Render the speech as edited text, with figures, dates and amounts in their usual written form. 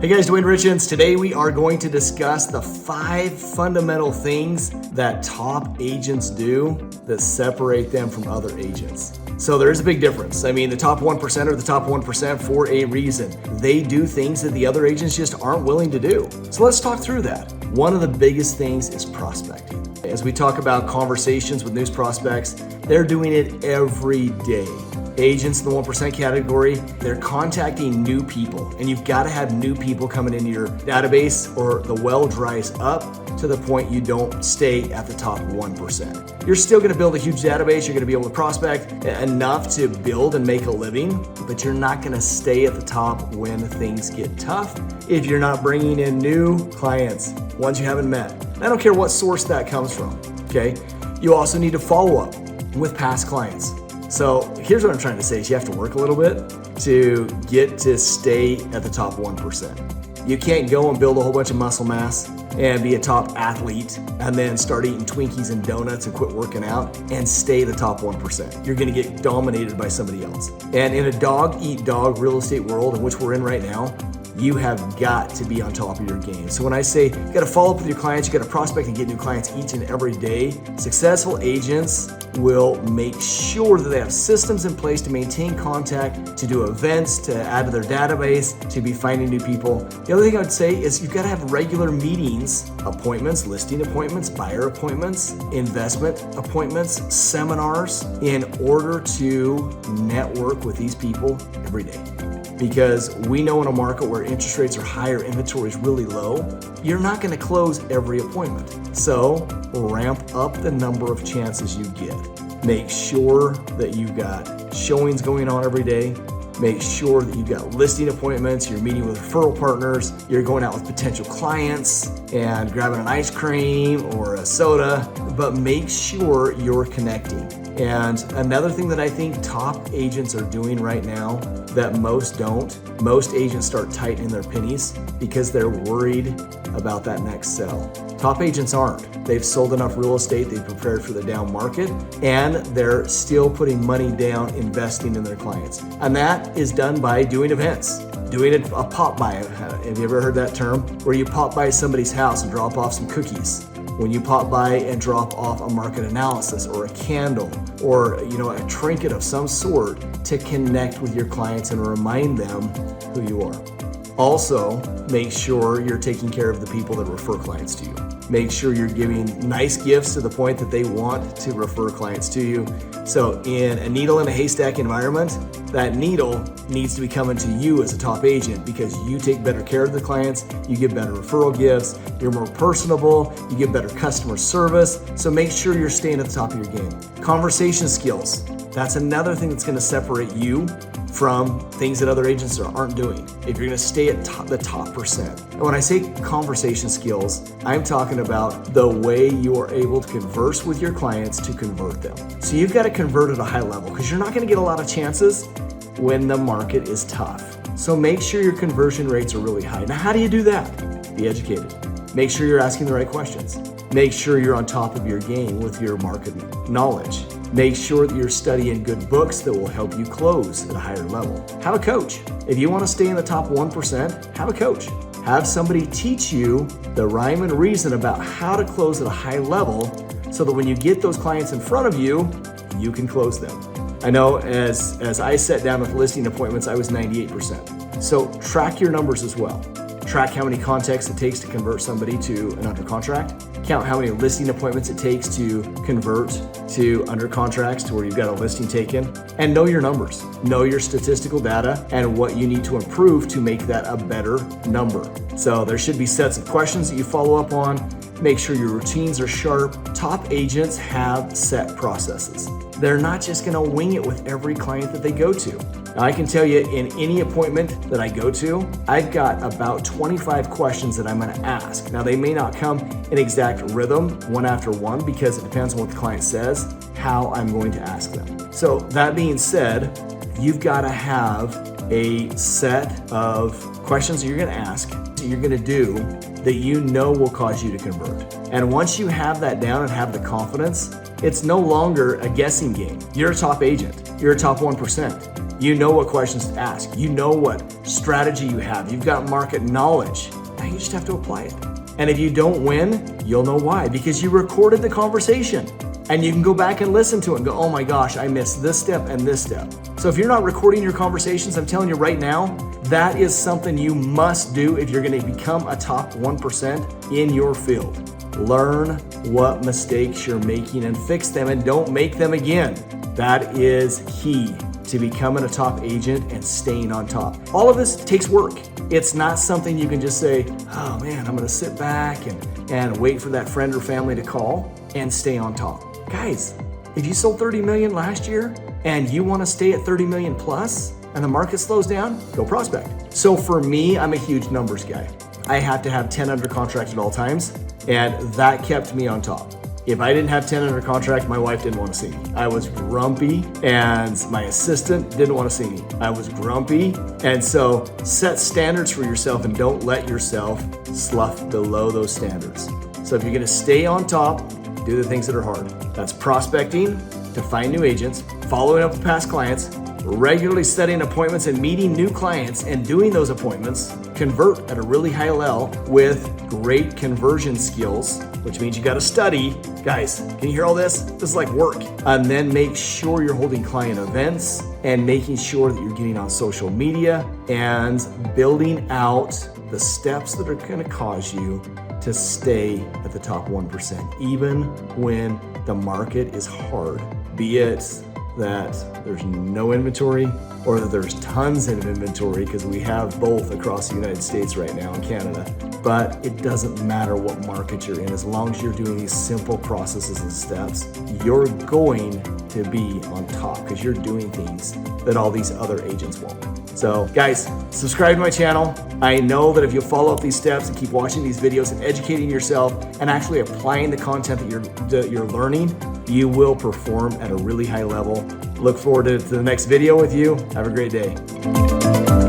Hey guys, Duane Richins. Today we are going to discuss the 5 fundamental things that top agents do that separate them from other agents. So there is a big difference. I mean, the top 1% are the top 1% for a reason. They do things that the other agents just aren't willing to do. So let's talk through that. One of the biggest things is prospecting. As we talk about conversations with new prospects, they're doing it every day. Agents in the 1% category, they're contacting new people, and you've got to have new people coming into your database or the well dries up to the point you don't stay at the top 1%. You're still going to build a huge database. You're going to be able to prospect enough to build and make a living, but you're not going to stay at the top when things get tough if you're not bringing in new clients, ones you haven't met. I don't care what source that comes from, okay? You also need to follow up with past clients. So here's what I'm trying to say is you have to work a little bit to get to stay at the top 1%. You can't go and build a whole bunch of muscle mass and be a top athlete and then start eating Twinkies and donuts and quit working out and stay the top 1%. You're gonna get dominated by somebody else. And in a dog-eat-dog real estate world in which we're in right now, you have got to be on top of your game. So when I say you gotta follow up with your clients, you gotta prospect and get new clients each and every day, successful agents will make sure that they have systems in place to maintain contact, to do events, to add to their database, to be finding new people. The other thing I would say is you've gotta have regular meetings, appointments, listing appointments, buyer appointments, investment appointments, seminars in order to network with these people every day. Because we know in a market where interest rates are higher, inventory is really low, you're not going to close every appointment. So ramp up the number of chances you get. Make sure that you've got showings going on every day. Make sure that you've got listing appointments, you're meeting with referral partners, you're going out with potential clients and grabbing an ice cream or a soda, but make sure you're connecting. And another thing that I think top agents are doing right now that most don't, most agents start tightening their pennies because they're worried about that next sell. Top agents aren't. They've sold enough real estate, they've prepared for the down market, and they're still putting money down, investing in their clients. And that is done by doing events. Doing a pop by, have you ever heard that term? Where you pop by somebody's house and drop off some cookies. When you pop by and drop off a market analysis or a candle or a trinket of some sort to connect with your clients and remind them who you are. Also, make sure you're taking care of the people that refer clients to you. Make sure you're giving nice gifts to the point that they want to refer clients to you. So in a needle in a haystack environment, that needle needs to be coming to you as a top agent because you take better care of the clients, you give better referral gifts, you're more personable, you give better customer service. So make sure you're staying at the top of your game. Conversation skills. That's another thing that's going to separate you from things that other agents aren't doing. If you're gonna stay at the top percent. And when I say conversation skills, I'm talking about the way you are able to converse with your clients to convert them. So you've got to convert at a high level because you're not gonna get a lot of chances when the market is tough. So make sure your conversion rates are really high. Now, how do you do that? Be educated. Make sure you're asking the right questions. Make sure you're on top of your game with your market knowledge. Make sure that you're studying good books that will help you close at a higher level. Have a coach. If you want to stay in the top 1%, have a coach. Have somebody teach you the rhyme and reason about how to close at a high level so that when you get those clients in front of you, you can close them. I know as I sat down with listing appointments, I was 98%. So track your numbers as well. Track how many contacts it takes to convert somebody to an under contract. Count how many listing appointments it takes to convert to under contracts to where you've got a listing taken. And know your numbers. Know your statistical data and what you need to improve to make that a better number. So there should be sets of questions that you follow up on. Make sure your routines are sharp. Top agents have set processes. They're not just gonna wing it with every client that they go to. Now, I can tell you in any appointment that I go to, I've got about 25 questions that I'm gonna ask. Now, they may not come in exact rhythm, one after one, because it depends on what the client says, how I'm going to ask them. So that being said, you've gotta have a set of questions that you're gonna ask, that you're gonna do, that you know will cause you to convert. And once you have that down and have the confidence, it's no longer a guessing game. You're a top agent. You're a top 1%. You know what questions to ask. You know what strategy you have. You've got market knowledge. Now you just have to apply it. And if you don't win, you'll know why, because you recorded the conversation. And you can go back and listen to it and go, oh my gosh, I missed this step and this step. So if you're not recording your conversations, I'm telling you right now, that is something you must do if you're gonna become a top 1% in your field. Learn what mistakes you're making and fix them, and don't make them again. That is key to becoming a top agent and staying on top. All of this takes work. It's not something you can just say, oh man, I'm gonna sit back and wait for that friend or family to call and stay on top. Guys, if you sold 30 million last year and you wanna stay at 30 million plus and the market slows down, go prospect. So for me, I'm a huge numbers guy. I have to have 10 under contract at all times, and that kept me on top. If I didn't have 10 under contract, my wife didn't want to see me. I was grumpy, and my assistant didn't want to see me. I was grumpy. And so set standards for yourself and don't let yourself slough below those standards. So if you're gonna stay on top, do the things that are hard. That's prospecting to find new agents, following up with past clients, regularly setting appointments and meeting new clients and doing those appointments, convert at a really high level with great conversion skills, which means you got to study. Guys, can you hear all this? This is like work. And then make sure you're holding client events and making sure that you're getting on social media and building out the steps that are going to cause you to stay at the top 1%, even when the market is hard, be it that there's no inventory or that there's tons of inventory, because we have both across the United States right now and Canada. But it doesn't matter what market you're in, as long as you're doing these simple processes and steps, you're going to be on top because you're doing things that all these other agents won't. So guys, subscribe to my channel. I know that if you follow up these steps and keep watching these videos and educating yourself and actually applying the content that you're learning, you will perform at a really high level. Look forward to the next video with you. Have a great day.